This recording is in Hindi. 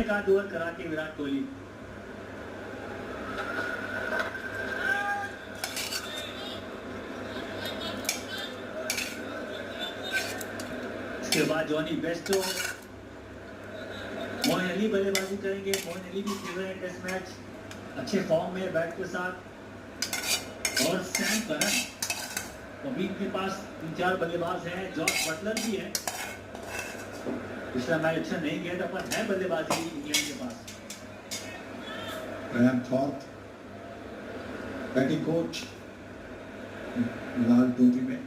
एक आध ओवर करा के विराट कोहली। इसके बाद जॉनी बेस्टो, मोइन अली बल्लेबाजी करेंगे। मोइन अली भी खेल रहे हैं टेस्ट मैच, अच्छे फॉर्म में बैट के साथ। और सैम करन, अभी इनके पास 3-4 बल्लेबाज हैं। जॉर्ज बटलर भी है, पिछला मैच अच्छा नहीं गया था पर है बल्लेबाजी इंग्लैंड के पास। ग्रैहम थॉर्प बैटिंग कोच लाल टोपी में।